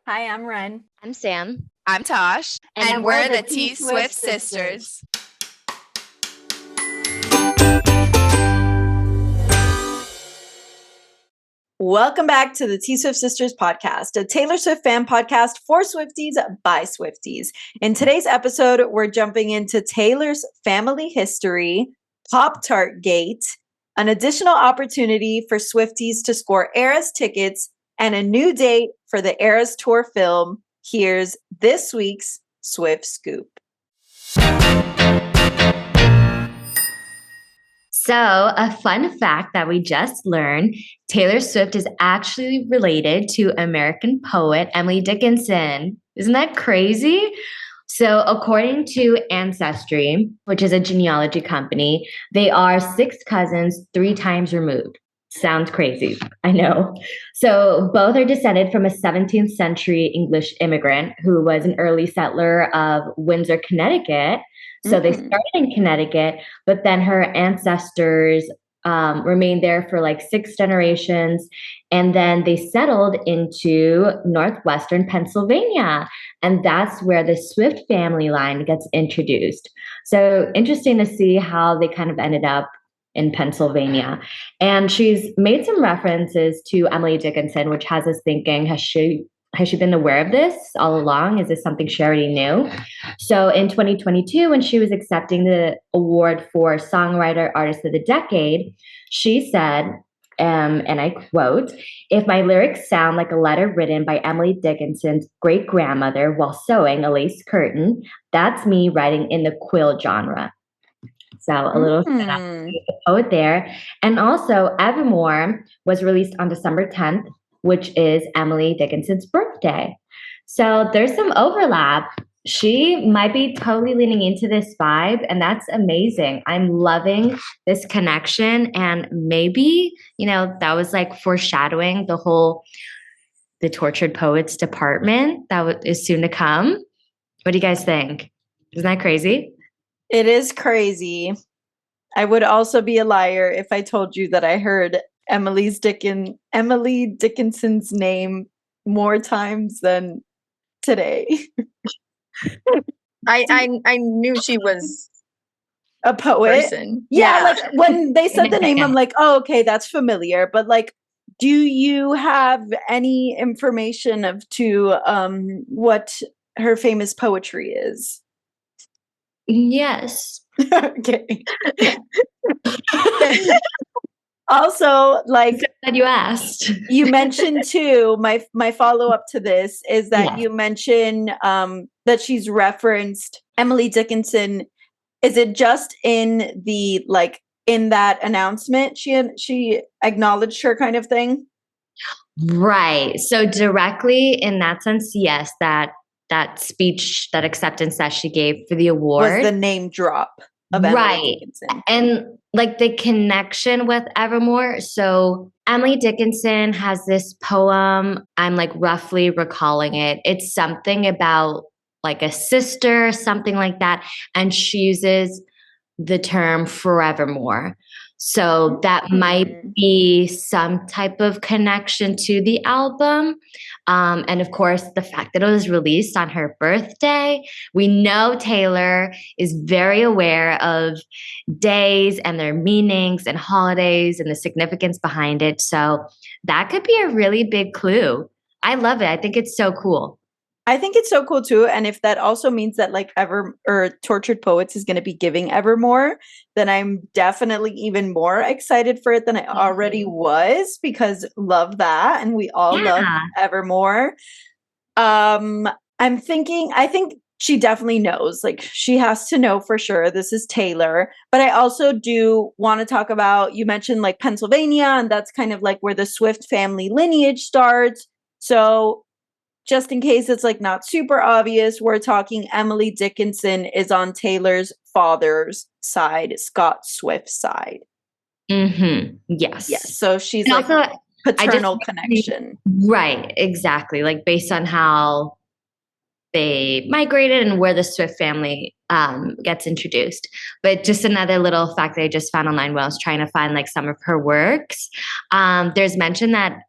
Hi, I'm Ren. I'm Sam. I'm Tosh, And we're we're the the T T Swift Swift sisters. Welcome back to the T Swift Sisters podcast, a Taylor Swift fan podcast for Swifties by Swifties. In today's episode, we're jumping into Taylor's family history, Pop-Tart Gate, an additional opportunity for Swifties to score Eras tickets, and a new date for the Eras Tour film. Here's this week's Swift Scoop. So, a fun fact that we just learned, Taylor Swift is actually related to American poet Emily Dickinson. Isn't that crazy? So, according to Ancestry, which is a genealogy company, they are six cousins, three times removed. Sounds crazy, I know. So, both are descended from a 17th century English immigrant who was an early settler of Windsor, Connecticut. So they started in Connecticut, but then her ancestors remained there for like six generations. And then they settled into northwestern Pennsylvania. And that's where the Swift family line gets introduced. So interesting to see how they kind of ended up in Pennsylvania. And she's made some references to Emily Dickinson, which has us thinking, has she been aware of this all along? Is this something she already knew? So in 2022, when she was accepting the award for Songwriter Artist of the Decade, she said, and I quote, "If my lyrics sound like a letter written by Emily Dickinson's great grandmother while sewing a lace curtain, that's me writing in the quill genre." So a little poet there. And also, Evermore was released on December 10th, which is Emily Dickinson's birthday. So there's some overlap. She might be totally leaning into this vibe, and that's amazing. I'm loving this connection. And maybe, that was like foreshadowing the Tortured Poets department that is soon to come. What do you guys think? Isn't that crazy? It is crazy. I would also be a liar if I told you that I heard Emily Dickinson's name more times than today. I knew she was a poet. Person. Yeah, like when they said the name, I'm like, oh, okay, that's familiar. But like, do you have any information to what her famous poetry is? Yes. Okay. Also, like that you asked, you mentioned too, my follow-up to this is that you mentioned that she's referenced Emily Dickinson. Is it just in the in that announcement she acknowledged her kind of thing? Right. So directly in that sense, yes, that speech, that acceptance that she gave for the award was the name drop of Emily Dickinson. And like the connection with Evermore. So Emily Dickinson has this poem. I'm like roughly recalling it. It's something about like a sister, something like that. And she uses the term forevermore. So that might be some type of connection to the album. And of course, the fact that it was released on her birthday. We know Taylor is very aware of days and their meanings and holidays and the significance behind it. So that could be a really big clue. I love it. I think it's so cool. I think it's so cool too. And if that also means that like Tortured Poets is going to be giving Evermore, then I'm definitely even more excited for it than I already was, because love that. And we all love Evermore. I think she definitely knows, like she has to know for sure this is Taylor. But I also do want to talk about, you mentioned like Pennsylvania, and that's kind of like where the Swift family lineage starts. So just in case it's like not super obvious, we're talking Emily Dickinson is on Taylor's father's side, Scott Swift's side. Mm-hmm. Yes. Yes. So she's and like also, paternal connection. Right. Exactly. Like based on how they migrated and where the Swift family gets introduced. But just another little fact that I just found online while I was trying to find like some of her works. There's mention that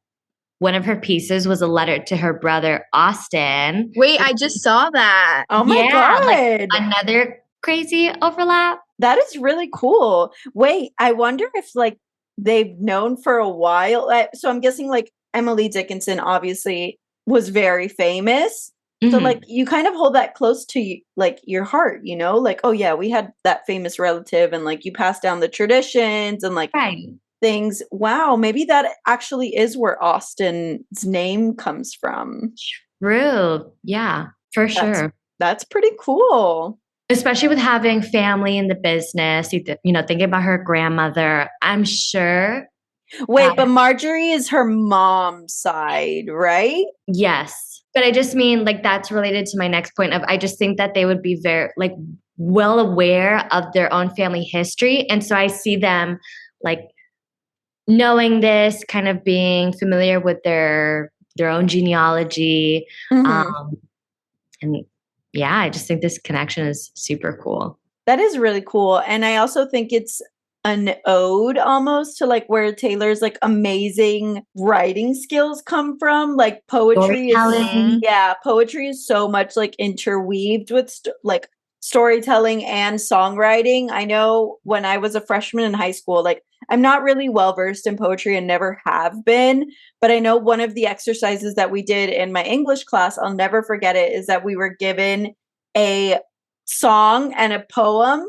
one of her pieces was a letter to her brother Austin. Wait, I just saw that. Oh my Like God. another crazy overlap. That is really cool. Wait, I wonder if like they've known for a while. So I'm guessing like Emily Dickinson obviously was very famous. So Mhm. like you kind of hold that close to like your heart, you know? Like, oh yeah, we had that famous relative and like you pass down the traditions and like Right. things. Wow, maybe that actually is where Austin's name comes from. True. Yeah, for sure. That's pretty cool. Especially with having family in the business, you know, thinking about her grandmother, I'm sure. Wait, but Marjorie is her mom's side, right? Yes. But I just mean like that's related to my next point of I just think that they would be very like well aware of their own family history. And so I see them like knowing this, kind of being familiar with their own genealogy. Mhm. And yeah, I just think this connection is super cool. That is really cool. And I also think it's an ode almost to like where Taylor's like amazing writing skills come from. Like poetry is, Storytelling. yeah, poetry is so much like interweaved with like storytelling and songwriting. I know when I was a freshman in high school, like I'm not really well versed in poetry and never have been, but I know one of the exercises that we did in my English class, I'll never forget it, is that we were given a song and a poem,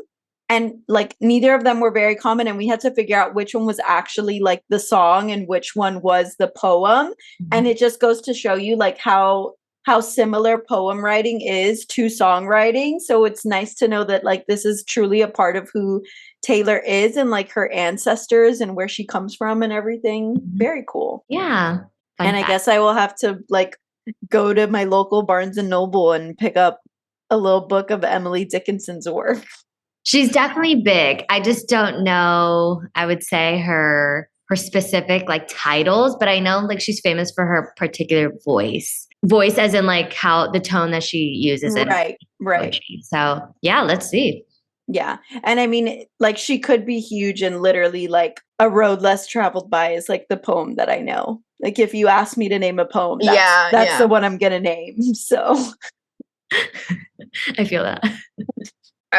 and like neither of them were very common, and we had to figure out which one was actually like the song and which one was the poem. And it just goes to show you like how similar poem writing is to songwriting. So it's nice to know that like this is truly a part of who Taylor is and like her ancestors and where she comes from and everything. Very cool. Yeah. Fun And I fact. guess I will have to like go to my local Barnes and Noble and pick up a little book of Emily Dickinson's work. She's definitely big. I just don't know, I would say her specific like titles, but I know like she's famous for her particular voice. Voice as in like how the tone that she uses in Right. poetry. So yeah, let's see. Yeah. And I mean, like she could be huge and literally like A Road Less Traveled By is like the poem that I know. Like if you ask me to name a poem, that's the one I'm gonna name. So I feel that.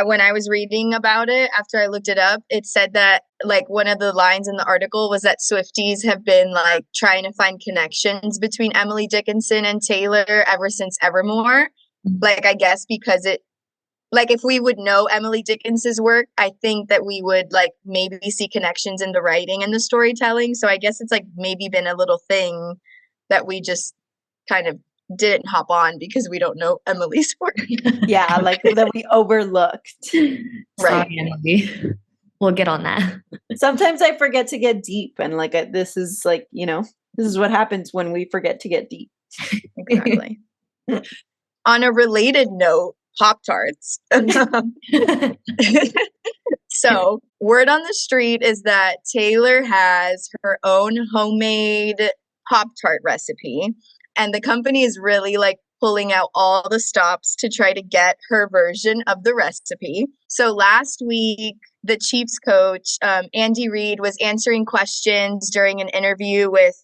When I was reading about it, after I looked it up, it said that like one of the lines in the article was that Swifties have been like trying to find connections between Emily Dickinson and Taylor ever since Evermore. Like, I guess because it, like if we would know Emily Dickinson's work, I think that we would like maybe see connections in the writing and the storytelling. So I guess it's like maybe been a little thing that we just kind of didn't hop on because we don't know Emily's work. yeah, like that we overlooked. Right. Sorry, Emily. We'll get on that. Sometimes I forget to get deep, and like this is like, you know, this is what happens when we forget to get deep. Exactly. On a related note, Pop-Tarts. So, word on the street is that Taylor has her own homemade Pop-Tart recipe, and the company is really like pulling out all the stops to try to get her version of the recipe. So last week, the Chiefs coach, Andy Reid, was answering questions during an interview with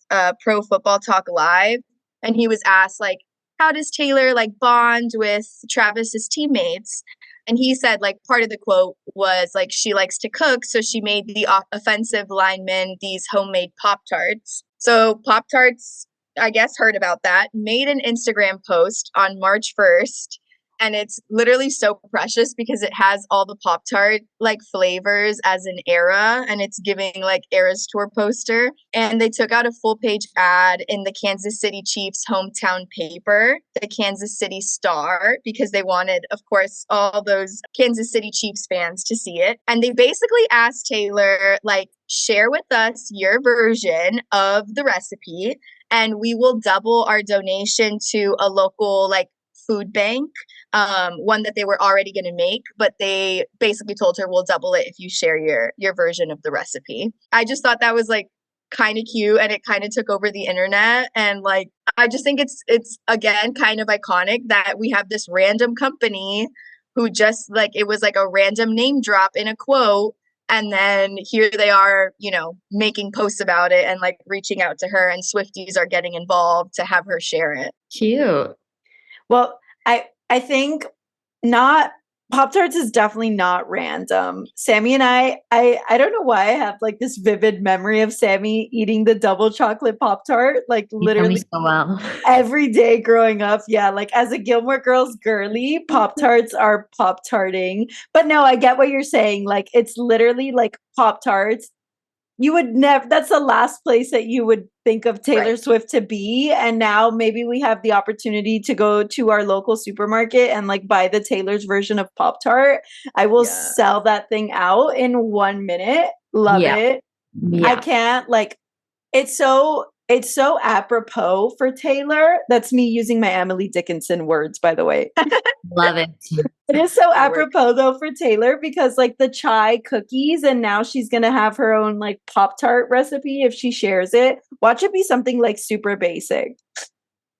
Pro Football Talk Live, and he was asked like, how does Taylor like bond with Travis's teammates? And he said like part of the quote was like she likes to cook, so she made the offensive linemen these homemade Pop-Tarts. So Pop-Tarts, I guess, heard about that, made an Instagram post on March 1st. And it's literally so precious because it has all the Pop-Tart like flavors as an era, and it's giving like Era's tour poster. And they took out a full page ad in the Kansas City Chiefs hometown paper, the Kansas City Star, because they wanted, of course, all those Kansas City Chiefs fans to see it. And they basically asked Taylor, like, share with us your version of the recipe, and we will double our donation to a local like food bank, one that they were already going to make, but they basically told her we'll double it if you share your version of the recipe. I just thought that was like kind of cute, and it kind of took over the internet, and like I just think it's again kind of iconic that we have this random company who just like it was like a random name drop in a quote And then here they are, you know, making posts about it and like reaching out to her, and Swifties are getting involved to have her share it. Cute. Well, I think not Pop-Tarts is definitely not random. Sammy and I don't know why I have like this vivid memory of Sammy eating the double chocolate Pop-Tart, like You know me literally so well. every day growing up. Yeah, like as a Gilmore Girls girly, Pop-Tarts are Pop-Tarting. But no, I get what you're saying. Like it's literally like Pop-Tarts. You would never, that's the last place that you would think of Taylor Right. Swift to be. And now maybe we have the opportunity to go to our local supermarket and like buy the Taylor's version of Pop Tart. I will Yeah. sell that thing out in 1 minute. Love Yeah. it. I can't like it's so apropos for Taylor. That's me using my Emily Dickinson words, by the way. Love it. It is so Good work. apropos though for Taylor because like the chai cookies, and now she's gonna have her own like Pop-Tart recipe if she shares it. Watch it be something like super basic.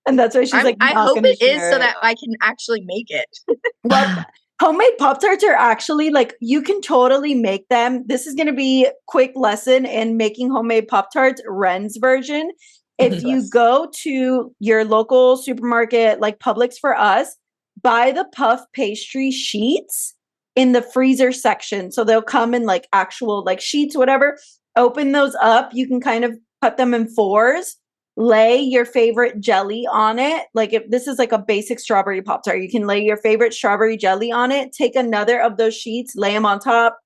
And that's why she's like I not hope gonna it is share so it. that I can actually make it. Well, homemade Pop-Tarts are actually like you can totally make them. This is gonna be quick lesson in making homemade Pop-Tarts, Ren's version. If you Yes. go to your local supermarket, like Publix for us, buy the puff pastry sheets in the freezer section. So they'll come in like actual like sheets, whatever. Open those up. You can kind of cut them in fours. Lay your favorite jelly on it. Like if this is like a basic strawberry Pop-Tart, you can lay your favorite strawberry jelly on it. Take another of those sheets, lay them on top,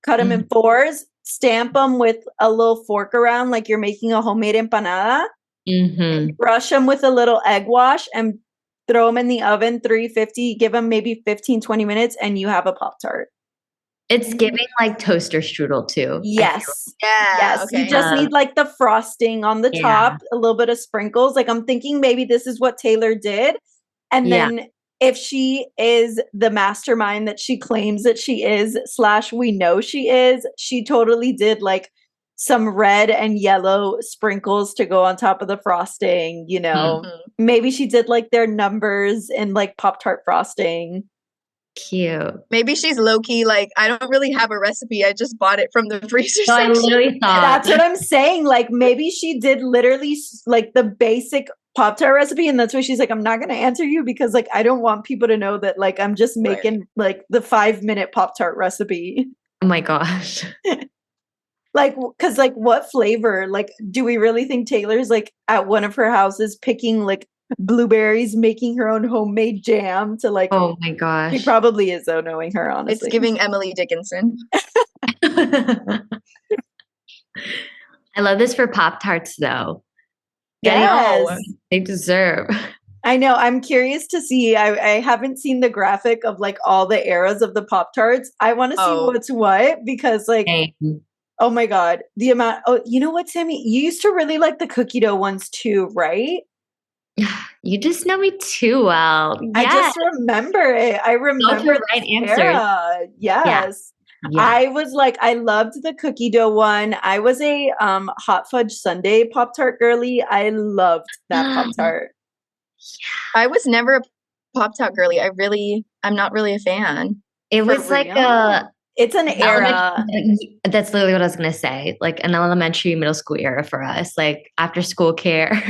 cut them in fours, stamp them with a little fork around like you're making a homemade empanada. Brush them with a little egg wash and throw them in the oven 350. Give them maybe 15-20 minutes and you have a Pop-Tart. It's giving like toaster strudel too. Yes. Yeah. Yes. Okay. You just need like the frosting on the Yeah. top, a little bit of sprinkles. Like I'm thinking maybe this is what Taylor did. And Yeah. then if she is the mastermind that she claims that she is, / we know she is, she totally did like some red and yellow sprinkles to go on top of the frosting, you know. Mhm. Maybe she did like their numbers in like Pop-Tart frosting. Cute. Maybe she's low key like, I don't really have a recipe. I just bought it from the freezer So I section. literally thought That's what I'm saying. Like maybe she did literally like the basic Pop-Tart recipe, and that's why she's like, I'm not gonna answer you because like I don't want people to know that like I'm just Right. making like the 5-minute Pop-Tart recipe. oh my gosh. Like, cause like what flavor? Like, do we really think Taylor's like at one of her houses picking like blueberries, making her own homemade jam to like Oh my she gosh. probably is though, knowing her honestly. It's giving Emily Dickinson. I love this for Pop-Tarts though. Getting Yes. all they deserve. I know. I'm curious to see. I haven't seen the graphic of like all the eras of the Pop-Tarts. I want to see Oh. what's what because like, Same. oh my God, the amount. Oh, you know what, Sammy? You used to really like the cookie dough ones too, right? You just know me too well. I Yes. just remember it. I remember right this answers. era. Yes. Yeah. I was like, I loved the cookie dough one. I was a hot fudge sundae Pop-Tart girly. I loved that Pop-Tart. I was never a Pop-Tart girly. I'm not really a fan. It For was like real? It's an era. That's literally what I was gonna say. Like an elementary, middle school era for us. Like after school care.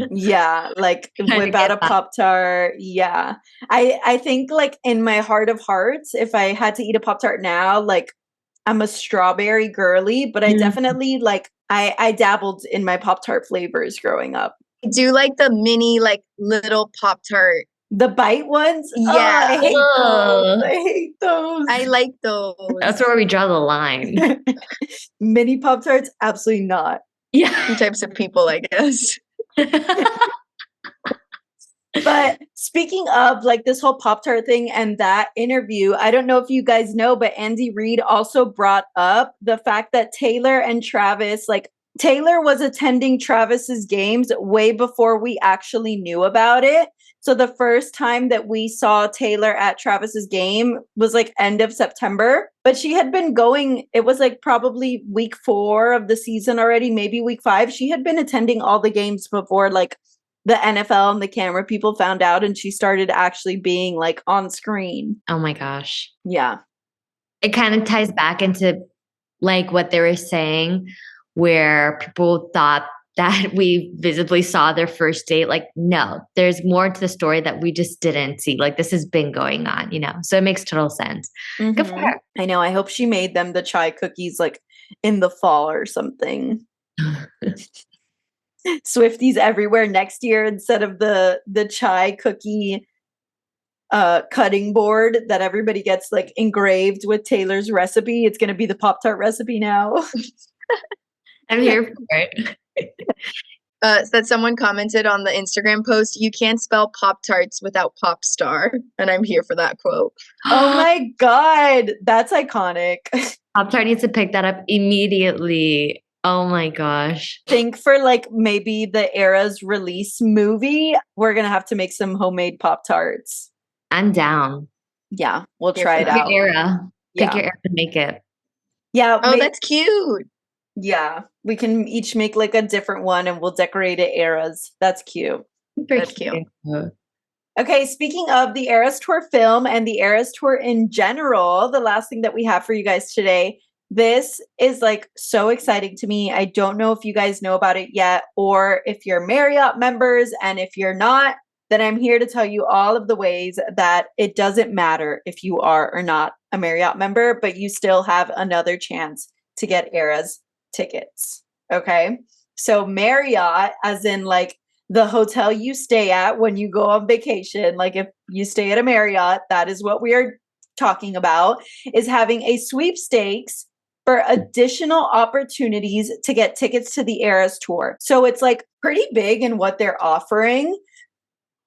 Yeah, like Trying to whip out get a that. Pop-Tart. Yeah. I think like in my heart of hearts, if I had to eat a Pop-Tart now, like I'm a strawberry girly, but I Mm. definitely like I dabbled in my Pop-Tart flavors growing up. I do like the mini, like little Pop-Tart. The bite ones? Oh, I Yeah. hate those. Ugh. I hate those. I like those. That's where we draw the line. Mini Pop-Tarts? Absolutely not. Yeah. Two types of people, I guess. But speaking of like this whole Pop-Tart thing and that interview, I don't know if you guys know, but Andy Reid also brought up the fact that Taylor and Travis, like Taylor was attending Travis's games way before we actually knew about it. So the first time that we saw Taylor at Travis's game was like end of September, but she had been going, it was like probably week 4 of the season already, maybe week 5. She had been attending all the games before like the NFL and the camera people found out, and she started actually being like on screen. Oh my gosh. Yeah. It kind of ties back into like what they were saying, where people thought that we visibly saw their first date. Like, no, there's more to the story that we just didn't see. Like, this has been going on, you know? So it makes total sense. Good for her. I know. I hope she made them the chai cookies like in the fall or something. Swifties everywhere next year instead of the chai cookie cutting board that everybody gets like engraved with Taylor's recipe. It's going to be the Pop-Tart recipe now. I'm here for it. That someone commented on the Instagram post, you can't spell Pop-Tarts without pop star. And I'm here for that quote. Oh my God. That's iconic. Pop-Tart needs to pick that up immediately. Oh my gosh. Think for like maybe the Era's release movie, we're going to have to make some homemade Pop-Tarts. I'm down. Yeah, we'll try it out. Pick your era. Pick Yeah. your era to make it. Yeah. Oh, that's cute. Yeah, we can each make like a different one and we'll decorate it Eras. That's cute. That's cute. Okay, speaking of the Eras Tour film and the Eras Tour in general, the last thing that we have for you guys today, this is like so exciting to me. I don't know if you guys know about it yet or if you're Marriott members, and if you're not, then I'm here to tell you all of the ways that it doesn't matter if you are or not a Marriott member, but you still have another chance to get Eras tickets. Okay. So Marriott, as in like the hotel you stay at when you go on vacation, like if you stay at a Marriott, that is what we are talking about, is having a sweepstakes for additional opportunities to get tickets to the Eras Tour. So it's like pretty big in what they're offering.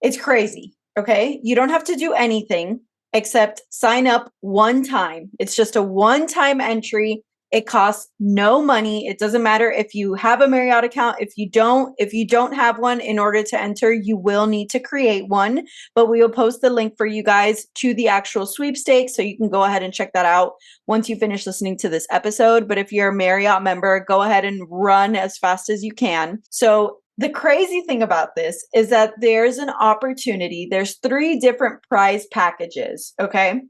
It's crazy. Okay. You don't have to do anything except sign up one time. It's just a one-time entry. It costs no money. It doesn't matter if you have a Marriott account. If you don't have one, in order to enter, you will need to create one, but we will post the link for you guys to the actual sweepstakes. So you can go ahead and check that out once you finish listening to this episode. But if you're a Marriott member, go ahead and run as fast as you can. So the crazy thing about this is that there's an opportunity. There's 3 different prize packages. Okay.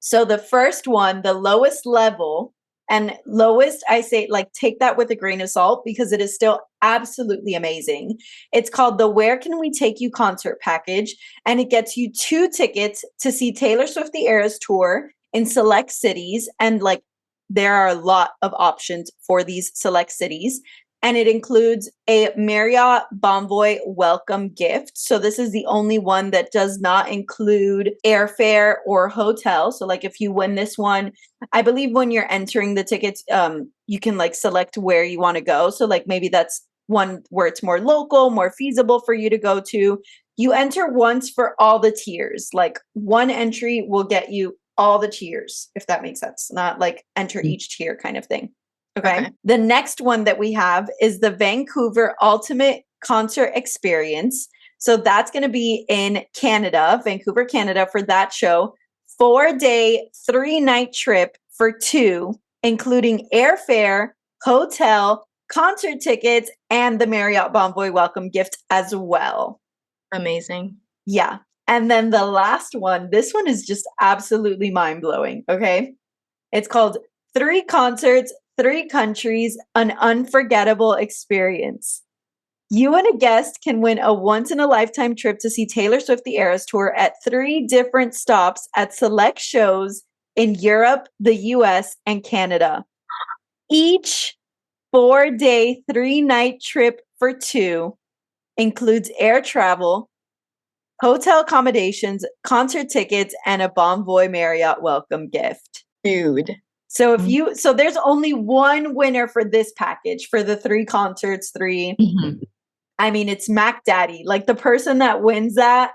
So the first one, the lowest level, and lowest, I say, like, take that with a grain of salt because it is still absolutely amazing. It's called the Where Can We Take You concert package, and it gets you 2 tickets to see Taylor Swift the Eras Tour in select cities. And like, there are a lot of options for these select cities. And it includes a Marriott Bonvoy welcome gift. So this is the only one that does not include airfare or hotel. So like if you win this one, I believe when you're entering the tickets, you can like select where you want to go. So like maybe that's one where it's more local, more feasible for you to go to. You enter once for all the tiers. Like one entry will get you all the tiers, if that makes sense. Not like enter each tier kind of thing. Okay. The next one that we have is the Vancouver Ultimate Concert Experience. So that's going to be in Canada, Vancouver, Canada, for that show. 4-day, 3-night trip for 2, including airfare, hotel, concert tickets, and the Marriott Bonvoy welcome gift as well. Amazing. Yeah. And then the last one, this one is just absolutely mind-blowing. Okay. It's called 3 Concerts, 3 Countries, an Unforgettable Experience. You and a guest can win a once-in-a-lifetime trip to see Taylor Swift the Eras Tour at 3 different stops at select shows in Europe, the US, and Canada. Each 4-day, 3-night trip for 2 includes air travel, hotel accommodations, concert tickets, and a Bonvoy Marriott welcome gift. Dude. So so there's only one winner for this package, for the 3 concerts, 3. I mean, it's Mac Daddy. Like the person that wins that,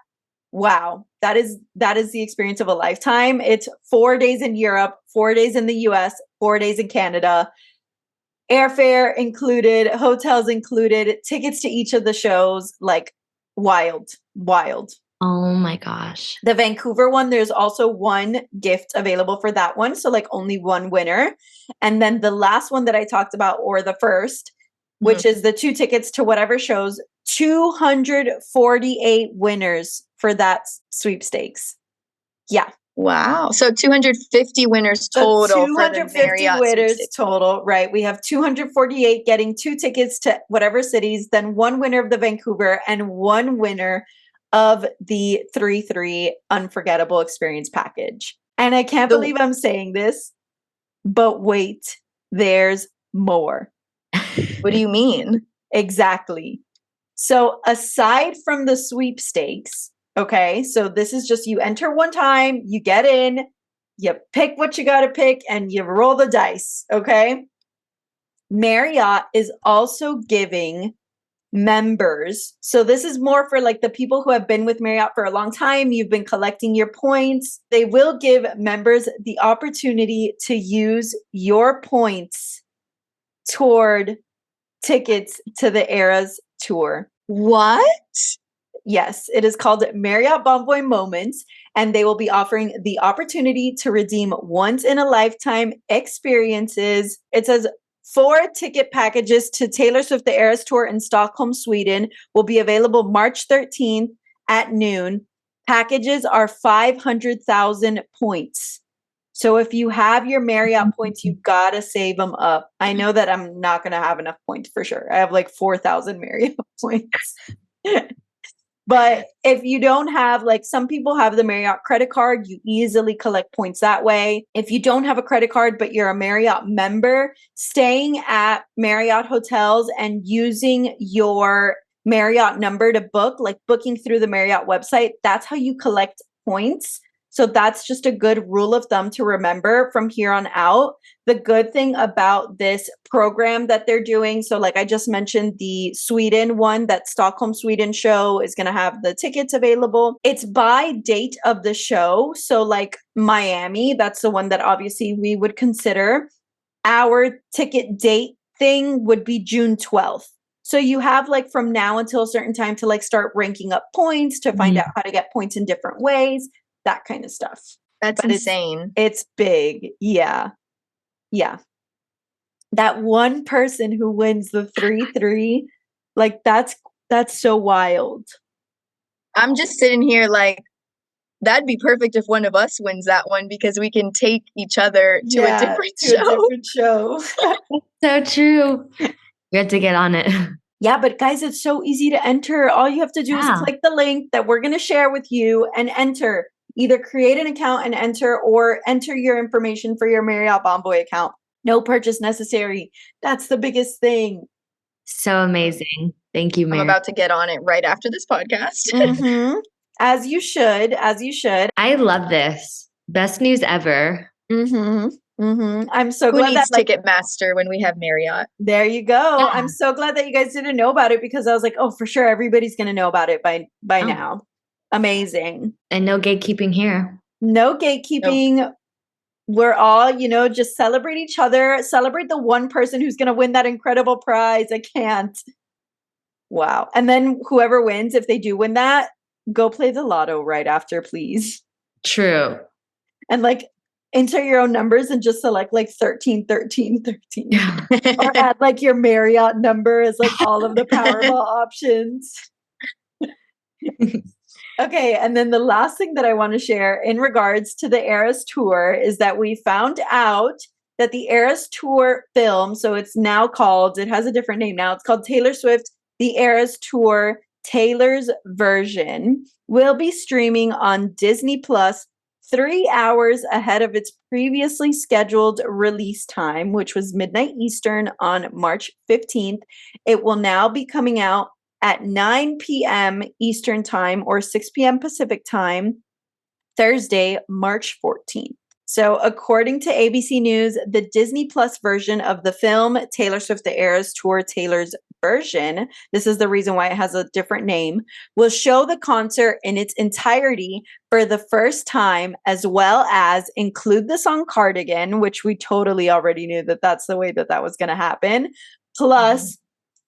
wow, that is the experience of a lifetime. It's 4 days in Europe, 4 days in the US, 4 days in Canada. Airfare included, hotels included, tickets to each of the shows, like wild. Oh my gosh. The Vancouver one, there's also 1 gift available for that one. So like only 1 winner. And then the last one that I talked about, or the first, which is the 2 tickets to whatever shows, 248 winners for that sweepstakes. Yeah. Wow. So 250 winners So total for the 250 Marriott winners sweepstakes. total, right? We have 248 getting 2 tickets to whatever cities, then 1 winner of the Vancouver and 1 winner of the 3-3 Unforgettable Experience package. And I can't believe I'm saying this, but wait, there's more. What do you mean? Exactly. So aside from the sweepstakes, okay, so this is just you enter one time, you get in, you pick what you got to pick, and you roll the dice, okay? Marriott is also giving members. So this is more for like the people who have been with Marriott for a long time. You've been collecting your points. They will give members the opportunity to use your points toward tickets to the Eras tour. What? Yes, it is called Marriott Bonvoy Moments, and they will be offering the opportunity to redeem once in a lifetime experiences. It says 4 ticket packages to Taylor Swift The Eras Tour in Stockholm, Sweden will be available March 13th at noon. Packages are 500,000 points. So if you have your Marriott points, you gotta save them up. I know that I'm not gonna have enough points for sure. I have like 4,000 Marriott points. But if you don't have, like some people have the Marriott credit card, you easily collect points that way. If you don't have a credit card, but you're a Marriott member, staying at Marriott hotels and using your Marriott number to book, like booking through the Marriott website, that's how you collect points. So that's just a good rule of thumb to remember from here on out. The good thing about this program that they're doing, so like I just mentioned, the Sweden one, that Stockholm, Sweden show is going to have the tickets available. It's by date of the show. So like Miami, that's the one that obviously we would consider. Our ticket date thing would be June 12th. So you have like from now until a certain time to like start ranking up points to find out how to get points in different ways. That kind of stuff. That's insane. It's big. Yeah. Yeah. That one person who wins the 3-3, like that's so wild. I'm just sitting here like, that'd be perfect if one of us wins that one because we can take each other to a different show. So true. We have to get on it. Yeah, but guys, it's so easy to enter. All you have to do is click the link that we're going to share with you and enter. Either create an account and enter, or enter your information for your Marriott Bonvoy account. No purchase necessary. That's the biggest thing. So amazing. Thank you, Mary. I'm about to get on it right after this podcast. Mm-hmm. As you should. As you should. I love this. Best news ever. Mm-hmm. Mm-hmm. I'm so Who glad needs that Ticketmaster when we have Marriott? There you go. Yeah. I'm so glad that you guys didn't know about it because I was like, oh, for sure, everybody's going to know about it by now. Amazing. And no gatekeeping here. No gatekeeping. Nope. We're all, just celebrate each other. Celebrate the one person who's going to win that incredible prize. I can't. Wow. And then whoever wins, if they do win that, go play the lotto right after, please. True. And like enter your own numbers and just select like 13, 13, 13. Or add like your Marriott number as like all of the Powerball options. Okay, and then the last thing that I want to share in regards to the Eras Tour is that we found out that the Eras Tour film, so it's now called, it has a different name now, it's called Taylor Swift, The Eras Tour, Taylor's Version, will be streaming on Disney Plus 3 hours ahead of its previously scheduled release time, which was midnight Eastern on March 15th. It will now be coming out at 9 p.m. Eastern Time or 6 p.m. Pacific Time, Thursday, March 14th. So according to ABC News, the Disney Plus version of the film Taylor Swift The Eras Tour Taylor's Version, this is the reason why it has a different name, will show the concert in its entirety for the first time, as well as include the song Cardigan, which we totally already knew that that's the way that that was going to happen, plus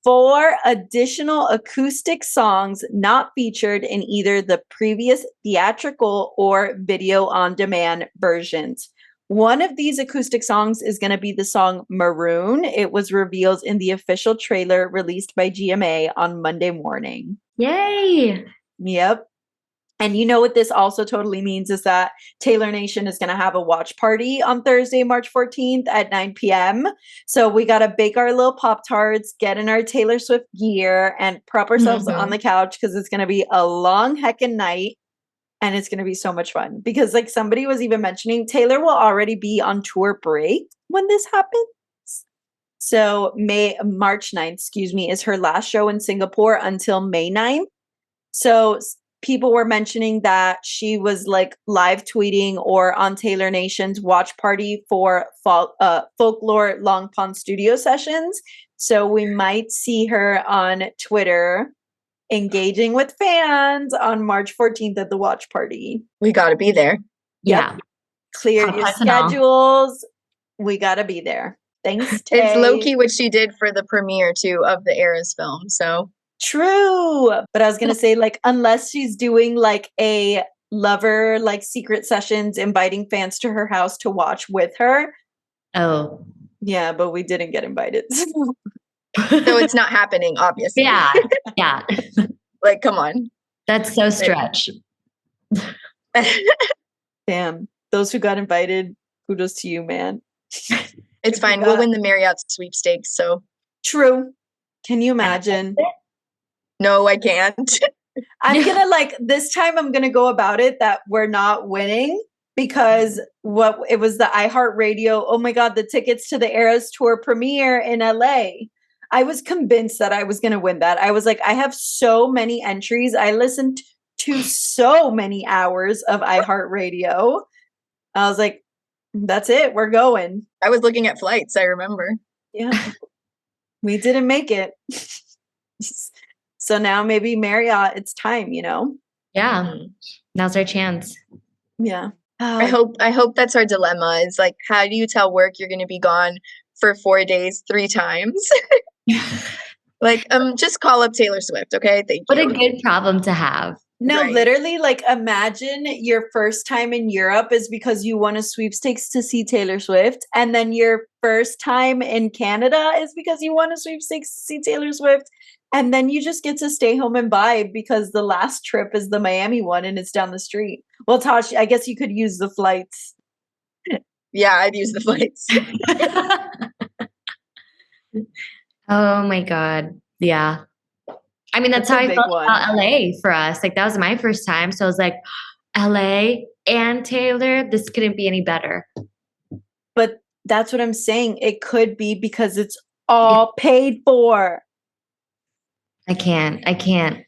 4 additional acoustic songs not featured in either the previous theatrical or video on demand versions. One of these acoustic songs is going to be the song Maroon. It was revealed in the official trailer released by GMA on Monday morning. Yay! Yep. And you know what this also totally means is that Taylor Nation is going to have a watch party on Thursday, March 14th at 9 p.m. So we got to bake our little Pop-Tarts, get in our Taylor Swift gear, and prop ourselves on the couch because it's going to be a long heckin' night. And it's going to be so much fun because like somebody was even mentioning Taylor will already be on tour break when this happens. So March 9th, is her last show in Singapore until May 9th. So people were mentioning that she was like live tweeting or on Taylor Nation's watch party for Folklore Long Pond studio sessions. So we might see her on Twitter engaging with fans on March 14th at the watch party. We got to be there. Yeah. Clear your schedules. We got to be there. Thanks, Tay. It's low-key what she did for the premiere, too, of the Eras film, so. True. But I was going to say, like, unless she's doing, like, a lover, like, secret sessions, inviting fans to her house to watch with her. Oh. Yeah, but we didn't get invited. So it's not happening, obviously. Yeah. Yeah. Like, come on. That's so stretch. Damn. Those who got invited, kudos to you, man. It's fine. We'll win the Marriott Sweepstakes, so. True. Can you imagine? No, I can't. I'm gonna this time I'm gonna go about it that we're not winning because it was the iHeartRadio, oh my God, the tickets to the Eras tour premiere in LA. I was convinced that I was gonna win that. I was like, I have so many entries. I listened to so many hours of iHeartRadio. I was like, that's it. We're going. I was looking at flights, I remember. Yeah. We didn't make it. So now maybe Marriott, it's time, you know? Yeah. Now's our chance. Yeah. I hope that's our dilemma is like, how do you tell work you're going to be gone for 4 days, 3 times? Like, just call up Taylor Swift, okay? Thank you. What a good problem to have. No, Right. literally, like, imagine your first time in Europe is because you won a sweepstakes to see Taylor Swift. And then your first time in Canada is because you won a sweepstakes to see Taylor Swift. And then you just get to stay home and vibe because the last trip is the Miami one and it's down the street. Well, Tosh, I guess you could use the flights. Yeah, I'd use the flights. Oh my God. Yeah. I mean, that's how I felt about LA for us. Like, that was my first time. So I was like, LA and Taylor, this couldn't be any better. But that's what I'm saying. It could be because it's all paid for. I can't.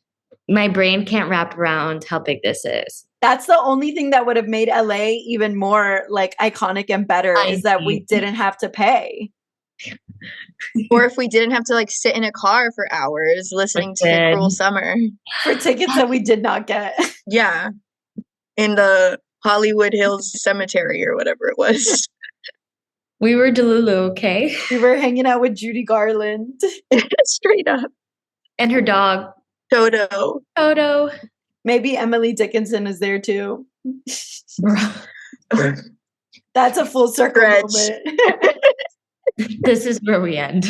My brain can't wrap around how big this is. That's the only thing that would have made LA even more like iconic and better is that we didn't have to pay. Or if we didn't have to like sit in a car for hours listening to The Cruel Summer. For tickets that we did not get. Yeah. In the Hollywood Hills Cemetery or whatever it was. We were Delulu, okay? We were hanging out with Judy Garland. Straight up. And her dog. Toto. Maybe Emily Dickinson is there too. That's a full circle moment. This is where we end.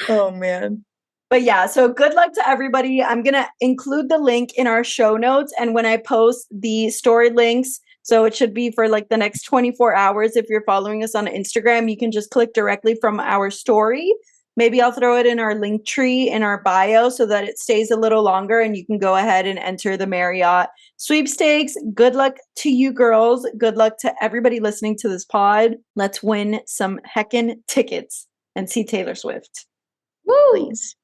Oh, man. But yeah, so good luck to everybody. I'm going to include the link in our show notes. And when I post the story links, so it should be for like the next 24 hours. If you're following us on Instagram, you can just click directly from our story. Maybe I'll throw it in our link tree in our bio so that it stays a little longer and you can go ahead and enter the Marriott sweepstakes. Good luck to you girls. Good luck to everybody listening to this pod. Let's win some heckin' tickets and see Taylor Swift. Woo! Please.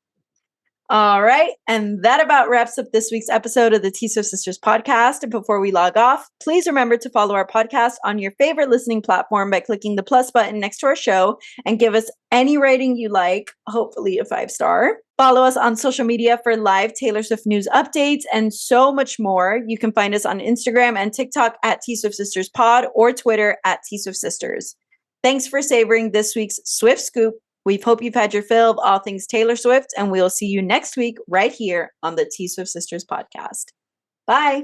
All right. And that about wraps up this week's episode of the Tea Swift Sisters podcast. And before we log off, please remember to follow our podcast on your favorite listening platform by clicking the plus button next to our show and give us any rating you like, hopefully a 5-star. Follow us on social media for live Taylor Swift news updates and so much more. You can find us on Instagram and TikTok at Tea Swift Sisters Pod or Twitter at Tea Swift Sisters. Thanks for savoring this week's Swift Scoop. We hope you've had your fill of all things Taylor Swift, and we'll see you next week right here on the Tea Swift Sisters podcast. Bye.